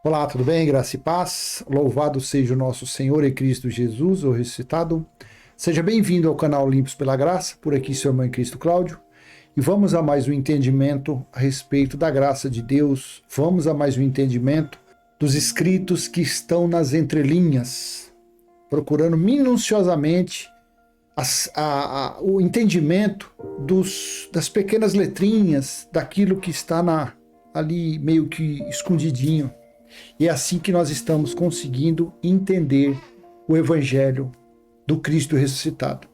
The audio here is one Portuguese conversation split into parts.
Olá, tudo bem? Graça e paz. Louvado seja o nosso Senhor e Cristo Jesus, o ressuscitado. Seja bem-vindo ao canal Limpos pela Graça, por aqui seu irmão em Cristo Cláudio. E vamos a mais um entendimento a respeito da graça de Deus. Vamos a mais um entendimento dos escritos que estão nas entrelinhas, procurando minuciosamente o entendimento das pequenas letrinhas, daquilo que está ali meio que escondidinho. E é assim que nós estamos conseguindo entender o Evangelho do Cristo ressuscitado.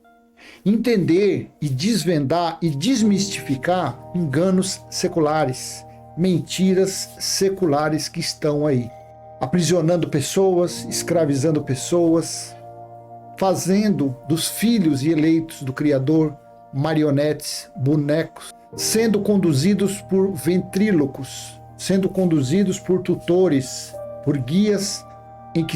Entender e desvendar e desmistificar enganos seculares, mentiras seculares que estão aí, aprisionando pessoas, escravizando pessoas, fazendo dos filhos e eleitos do Criador marionetes, bonecos, sendo conduzidos por ventrílocos, sendo conduzidos por tutores, por guias em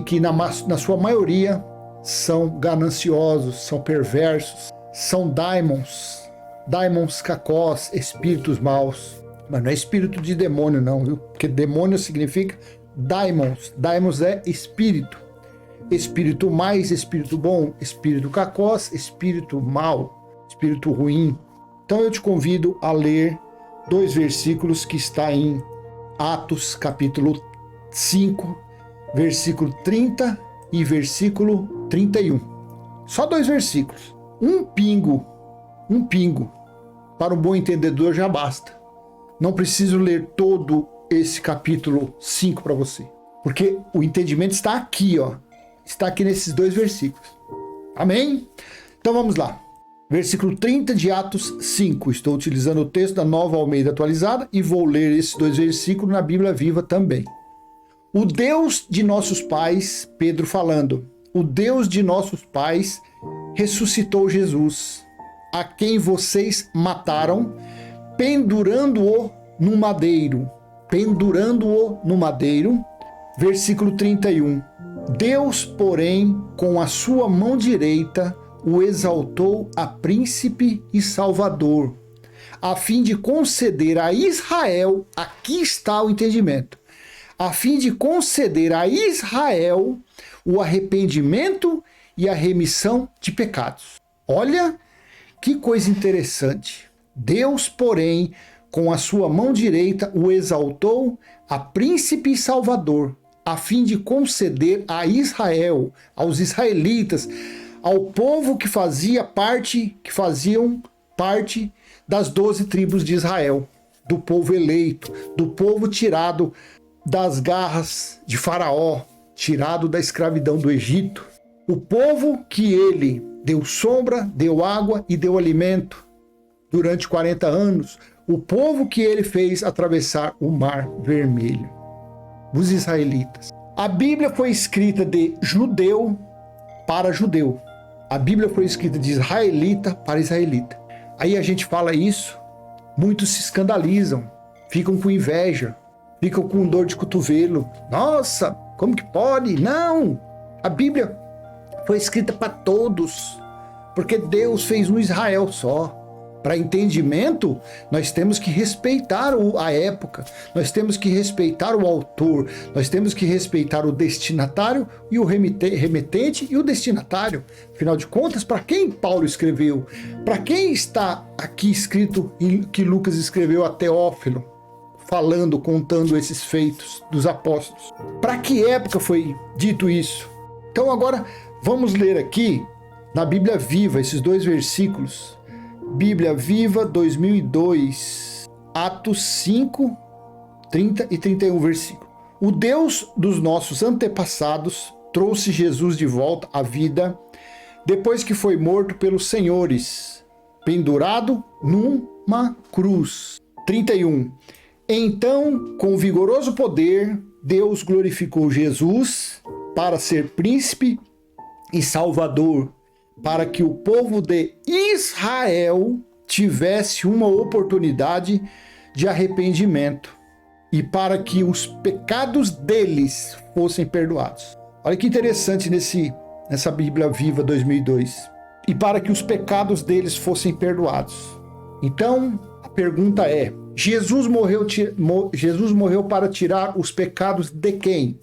que na sua maioria são gananciosos, são perversos, são daimons cacós, espíritos maus. Mas não é espírito de demônio não, viu? Porque demônio significa daimons. Daimons é espírito. Espírito mais, espírito bom, espírito cacós, espírito mau, espírito ruim. Então eu te convido a ler dois versículos que está em Atos capítulo 5, versículo 30 e versículo 31. Só dois versículos. Um pingo, para um bom entendedor já basta. Não preciso ler todo esse capítulo 5 para você, porque o entendimento está aqui, ó. Está aqui nesses dois versículos. Amém? Então vamos lá. Versículo 30 de Atos 5. Estou utilizando o texto da Nova Almeida Atualizada e vou ler esses dois versículos na Bíblia Viva também. O Deus de nossos pais, Pedro falando, o Deus de nossos pais ressuscitou Jesus, a quem vocês mataram, pendurando-o no madeiro. Pendurando-o no madeiro. Versículo 31. Deus, porém, com a sua mão direita, o exaltou a príncipe e salvador, a fim de conceder a Israel, aqui está o entendimento, a fim de conceder a Israel o arrependimento e a remissão de pecados. Olha que coisa interessante. Deus, porém, com a sua mão direita, o exaltou a príncipe e salvador, a fim de conceder a Israel, aos israelitas, ao povo que faziam parte das 12 tribos de Israel, do povo eleito, do povo tirado das garras de Faraó, tirado da escravidão do Egito, o povo que ele deu sombra, deu água e deu alimento durante 40 anos, o povo que ele fez atravessar o Mar Vermelho, os israelitas. A Bíblia foi escrita de judeu para judeu. A Bíblia foi escrita de israelita para israelita. Aí a gente fala isso, muitos se escandalizam, ficam com inveja, ficam com dor de cotovelo. Nossa, como que pode? Não! A Bíblia foi escrita para todos, porque Deus fez um Israel só. Para entendimento, nós temos que respeitar a época, nós temos que respeitar o autor, nós temos que respeitar o destinatário e o remetente e o destinatário. Afinal de contas, para quem Paulo escreveu? Para quem está aqui escrito que Lucas escreveu a Teófilo, falando, contando esses feitos dos apóstolos? Para que época foi dito isso? Então agora vamos ler aqui na Bíblia Viva esses dois versículos. Bíblia Viva 2002, Atos 5, 30 e 31 versículo. O Deus dos nossos antepassados trouxe Jesus de volta à vida depois que foi morto pelos senhores, pendurado numa cruz. 31. Então, com vigoroso poder, Deus glorificou Jesus para ser príncipe e salvador, para que o povo de Israel tivesse uma oportunidade de arrependimento e para que os pecados deles fossem perdoados. Olha que interessante nessa Bíblia Viva 2002. E para que os pecados deles fossem perdoados. Então, a pergunta é, Jesus morreu para tirar os pecados de quem?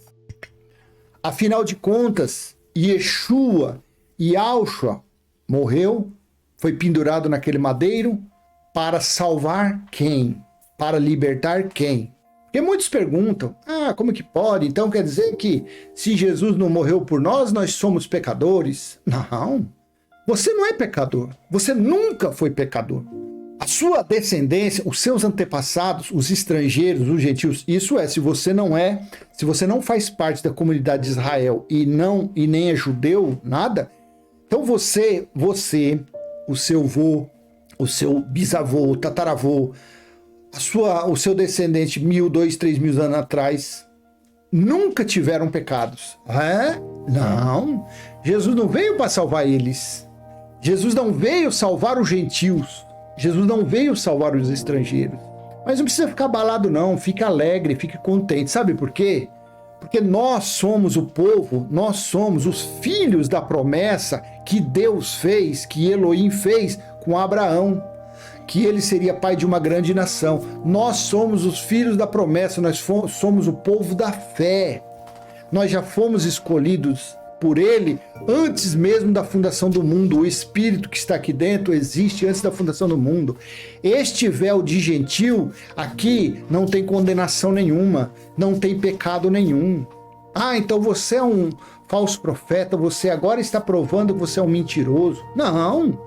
Afinal de contas, Yeshua, Yahushua, morreu, foi pendurado naquele madeiro para salvar quem? Para libertar quem? Porque muitos perguntam, como que pode? Então quer dizer que se Jesus não morreu por nós, nós somos pecadores? Não, você não é pecador, você nunca foi pecador. A sua descendência, os seus antepassados, os estrangeiros, os gentios, isso é, se você não faz parte da comunidade de Israel e nem é judeu, nada, então você, o seu avô, o seu bisavô, o tataravô, o seu descendente 1.000, 2.000, 3.000 anos atrás, nunca tiveram pecados. Não, Jesus não veio para salvar eles. Jesus não veio salvar os gentios. Jesus não veio salvar os estrangeiros. Mas não precisa ficar abalado não, fique alegre, fique contente. Sabe por quê? Porque nós somos o povo, nós somos os filhos da promessa que Deus fez, que Elohim fez com Abraão, que ele seria pai de uma grande nação. Nós somos os filhos da promessa, nós somos o povo da fé. Nós já fomos escolhidos por ele antes mesmo da fundação do mundo. O Espírito que está aqui dentro existe antes da fundação do mundo. Este véu de gentil aqui não tem condenação nenhuma, não tem pecado nenhum. Então você é um falso profeta, você agora está provando que você é um mentiroso. Não,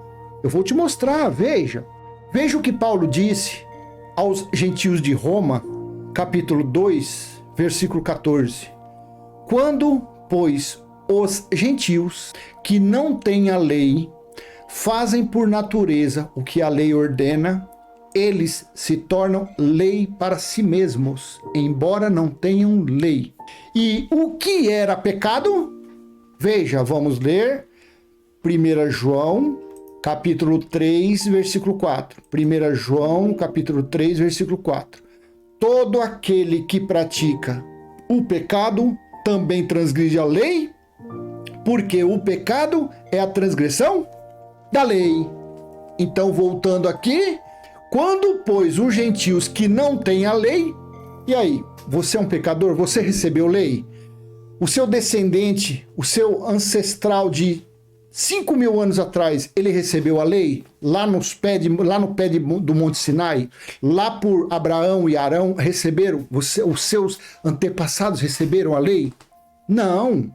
eu vou te mostrar, veja. Veja o que Paulo disse aos gentios de Roma, capítulo 2, versículo 14. Quando, pois, os gentios que não têm a lei fazem por natureza o que a lei ordena, eles se tornam lei para si mesmos, embora não tenham lei. E o que era pecado? Veja, vamos ler 1 João, capítulo 3, versículo 4. 1 João, capítulo 3, versículo 4. Todo aquele que pratica o pecado também transgride a lei, porque o pecado é a transgressão da lei. Então, voltando aqui, quando, pois, os gentios que não têm a lei, e aí, você é um pecador? Você recebeu lei? O seu descendente, o seu ancestral de 5.000 anos atrás, ele recebeu a lei? Lá no pé do Monte Sinai? Lá por Abraão e Arão receberam? Os seus antepassados receberam a lei? Não.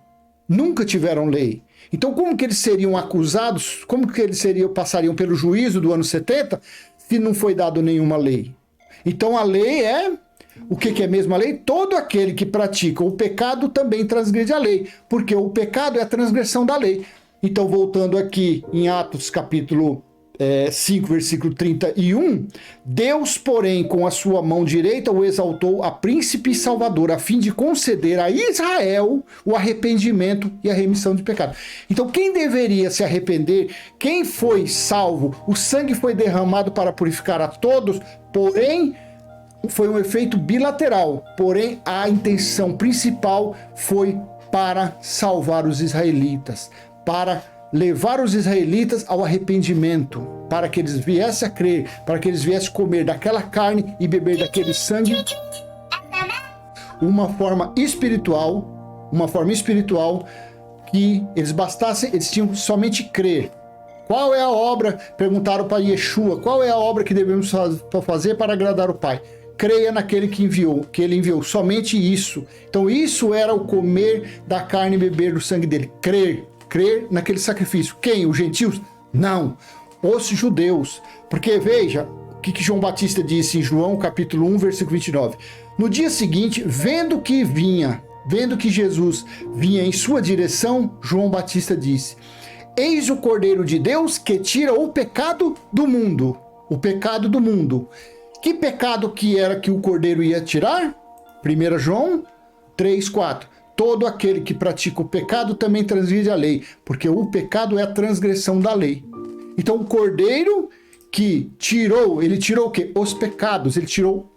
Nunca tiveram lei. Então como que eles seriam acusados, como que eles passariam pelo juízo do ano 70 se não foi dado nenhuma lei? Então a lei é, o que é mesmo a lei? Todo aquele que pratica o pecado também transgride a lei, porque o pecado é a transgressão da lei. Então voltando aqui em Atos capítulo 5, versículo 31, Deus, porém, com a sua mão direita o exaltou a príncipe e salvador, a fim de conceder a Israel o arrependimento e a remissão de pecado. Então, quem deveria se arrepender? Quem foi salvo? O sangue foi derramado para purificar a todos, porém, foi um efeito bilateral. Porém, a intenção principal foi para salvar os israelitas, para levar os israelitas ao arrependimento, para que eles viessem a crer, para que eles viessem comer daquela carne e beber daquele sangue, uma forma espiritual que eles tinham somente crer. Qual é a obra? Perguntaram para Yeshua, qual é a obra que devemos fazer para agradar o Pai? Creia naquele que ele enviou, somente isso. Então isso era o comer da carne e beber do sangue dele, crer naquele sacrifício. Quem? Os gentios? Não, os judeus. Porque veja o que João Batista disse em João capítulo 1, versículo 29. No dia seguinte, vendo que Jesus vinha em sua direção, João Batista disse: eis o Cordeiro de Deus que tira o pecado do mundo. O pecado do mundo. Que pecado que era que o Cordeiro ia tirar? 1 João 3, 4. Todo aquele que pratica o pecado também transgride a lei, porque o pecado é a transgressão da lei. Então o Cordeiro que ele tirou o quê? Os pecados, ele tirou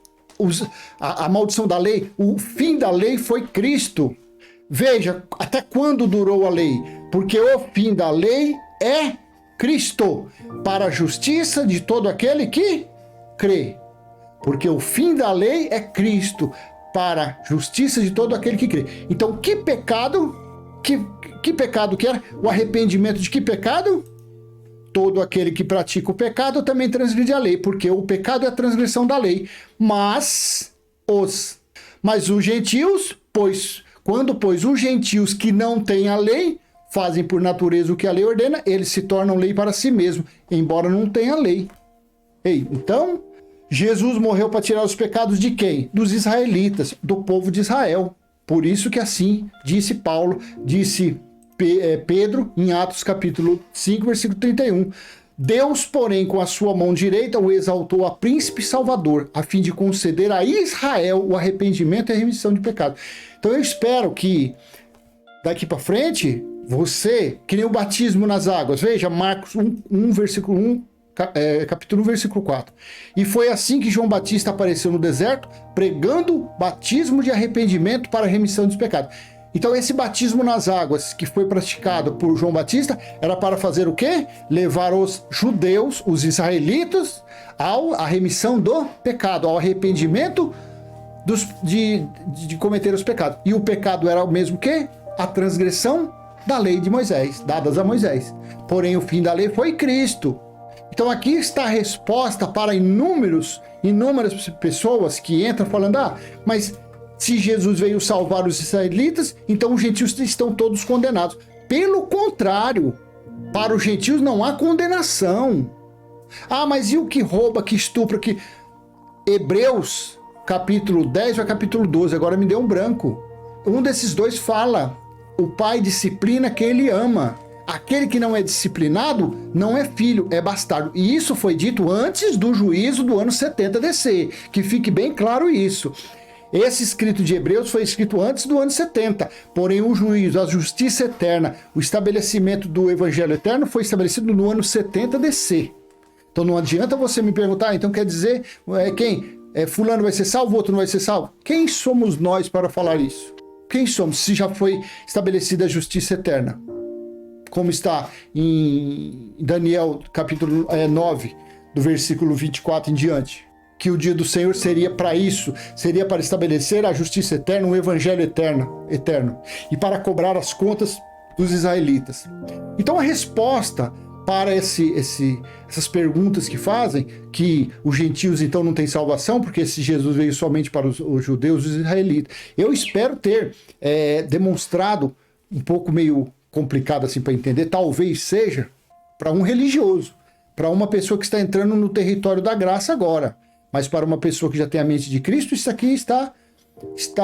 a maldição da lei. O fim da lei foi Cristo. Veja, até quando durou a lei? Porque o fim da lei é Cristo, para a justiça de todo aquele que crê. porque o fim da lei é Cristo, para a justiça de todo aquele que crê. Então, que pecado, que pecado que era? O arrependimento de que pecado? Todo aquele que pratica o pecado também transgride a lei, porque o pecado é a transgressão da lei. Mas os gentios, quando os gentios que não têm a lei fazem por natureza o que a lei ordena, eles se tornam lei para si mesmos, embora não tenha lei. Então, Jesus morreu para tirar os pecados de quem? Dos israelitas, do povo de Israel. Por isso que assim disse Paulo, disse Pedro, em Atos capítulo 5, versículo 31. Deus, porém, com a sua mão direita, o exaltou a príncipe salvador, a fim de conceder a Israel o arrependimento e a remissão de pecado. Então eu espero que daqui para frente, você, que nem o batismo nas águas, veja Marcos 1, versículo 1, capítulo 1, versículo 4. E foi assim que João Batista apareceu no deserto, pregando batismo de arrependimento para a remissão dos pecados. Então esse batismo nas águas que foi praticado por João Batista era para fazer o quê? Levar os judeus, os israelitas, à remissão do pecado, ao arrependimento de cometer os pecados. E o pecado era o mesmo que? A transgressão da lei de Moisés, dadas a Moisés. Porém, o fim da lei foi Cristo. Então aqui está a resposta para inúmeras pessoas que entram falando, mas se Jesus veio salvar os israelitas, então os gentios estão todos condenados. Pelo contrário, para os gentios não há condenação. Mas e o que rouba, que estupra, que... Hebreus, capítulo 10 ou capítulo 12, agora me deu um branco. Um desses dois fala, o pai disciplina quem ele ama. Aquele que não é disciplinado não é filho, é bastardo. E isso foi dito antes do juízo do ano 70 DC, que fique bem claro isso. Esse escrito de Hebreus foi escrito antes do ano 70, porém o juízo, a justiça eterna, o estabelecimento do evangelho eterno foi estabelecido no ano 70 DC. Então não adianta você me perguntar, então quer dizer, fulano vai ser salvo, outro não vai ser salvo? Quem somos nós para falar isso? Quem somos, se já foi estabelecida a justiça eterna? Como está em Daniel capítulo 9, do versículo 24 em diante. Que o dia do Senhor seria para isso, seria para estabelecer a justiça eterna, um evangelho eterno, e para cobrar as contas dos israelitas. Então a resposta para essas perguntas que fazem, que os gentios então não têm salvação, porque esse Jesus veio somente para os judeus e os israelitas. Eu espero ter demonstrado, um pouco meio complicado assim para entender, talvez seja para um religioso, para uma pessoa que está entrando no território da graça agora. Mas para uma pessoa que já tem a mente de Cristo, isso aqui está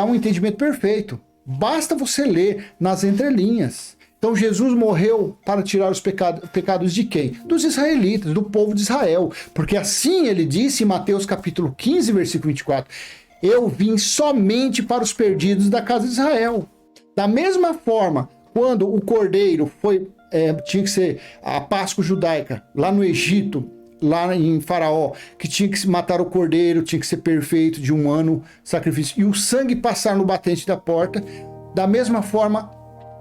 um entendimento perfeito. Basta você ler nas entrelinhas. Então Jesus morreu para tirar os pecados de quem? Dos israelitas, do povo de Israel. Porque assim ele disse em Mateus capítulo 15, versículo 24. Eu vim somente para os perdidos da casa de Israel. Da mesma forma, quando o cordeiro tinha que ser a Páscoa judaica, lá no Egito, lá em Faraó, que tinha que matar o cordeiro, tinha que ser perfeito, de um ano sacrifício, e o sangue passar no batente da porta, da mesma forma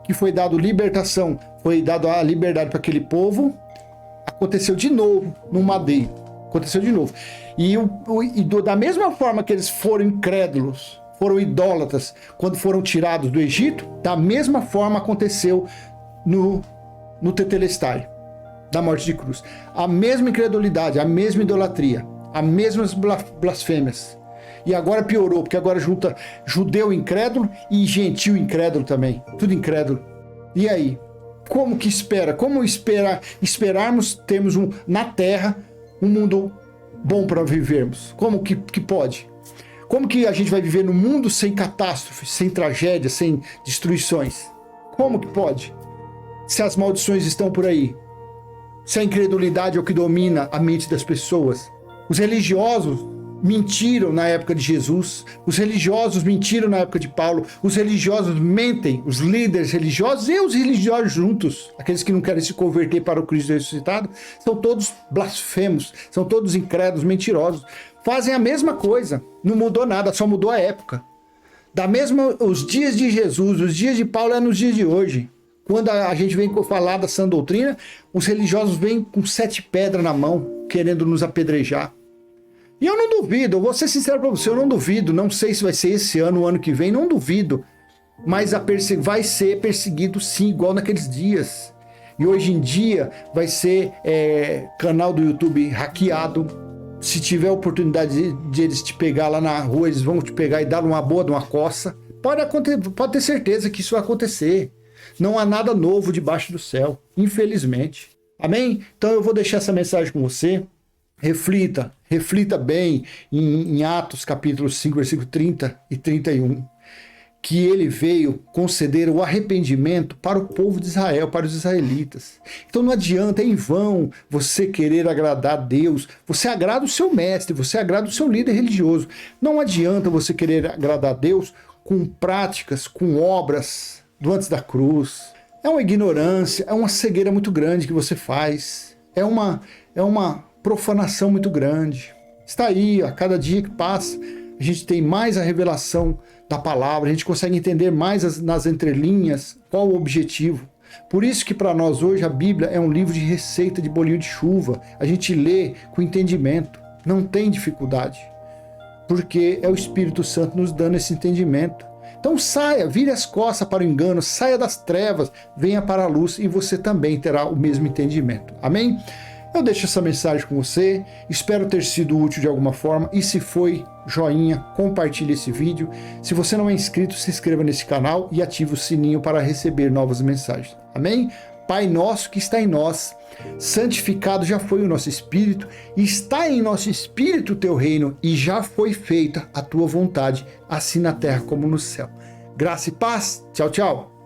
que foi dado libertação, foi dado a liberdade para aquele povo, aconteceu de novo no madeiro, aconteceu de novo. Da mesma forma que eles foram incrédulos, foram idólatras, quando foram tirados do Egito, da mesma forma aconteceu no Tetelestai, da morte de cruz. A mesma incredulidade, a mesma idolatria, as mesmas blasfêmias. E agora piorou, porque agora junta judeu incrédulo e gentil incrédulo também. Tudo incrédulo. E aí? Como que espera? Como esperarmos termos na Terra um mundo bom para vivermos? Como que pode? Como que a gente vai viver num mundo sem catástrofes, sem tragédias, sem destruições? Como que pode? Se as maldições estão por aí. Se a incredulidade é o que domina a mente das pessoas. Os religiosos mentiram na época de Jesus. Os religiosos mentiram na época de Paulo. Os religiosos mentem. Os líderes religiosos e os religiosos juntos, aqueles que não querem se converter para o Cristo ressuscitado, são todos blasfemos, são todos incrédulos, mentirosos. Fazem a mesma coisa. Não mudou nada, só mudou a época. Os dias de Jesus, os dias de Paulo é nos dias de hoje. Quando a gente vem falar da sã doutrina, os religiosos vêm com 7 pedras na mão, querendo nos apedrejar. E eu não duvido, eu vou ser sincero para você, eu não duvido, não sei se vai ser esse ano, o ano que vem, não duvido, mas vai ser perseguido sim, igual naqueles dias. E hoje em dia vai ser canal do YouTube hackeado. Se tiver oportunidade de eles te pegar lá na rua, eles vão te pegar e dar uma boa de uma coça. Pode ter certeza que isso vai acontecer. Não há nada novo debaixo do céu, infelizmente. Amém? Então eu vou deixar essa mensagem com você. Reflita bem em Atos capítulo 5, versículo 30 e 31. Que ele veio conceder o arrependimento para o povo de Israel, para os israelitas. Então não adianta, é em vão você querer agradar a Deus. Você agrada o seu mestre, você agrada o seu líder religioso. Não adianta você querer agradar a Deus com práticas, com obras do antes da cruz. É uma ignorância, é uma cegueira muito grande que você faz. É uma profanação muito grande. Está aí, a cada dia que passa, a gente tem mais a revelação da palavra, a gente consegue entender mais nas entrelinhas qual o objetivo. Por isso que para nós hoje a Bíblia é um livro de receita de bolinho de chuva. A gente lê com entendimento, não tem dificuldade, porque é o Espírito Santo nos dando esse entendimento. Então saia, vire as costas para o engano, saia das trevas, venha para a luz e você também terá o mesmo entendimento. Amém? Eu deixo essa mensagem com você, espero ter sido útil de alguma forma e se foi, joinha, compartilhe esse vídeo. Se você não é inscrito, se inscreva nesse canal e ative o sininho para receber novas mensagens. Amém? Pai nosso que está em nós, santificado já foi o nosso espírito e está em nosso espírito o teu reino e já foi feita a tua vontade, assim na terra como no céu. Graça e paz. Tchau, tchau.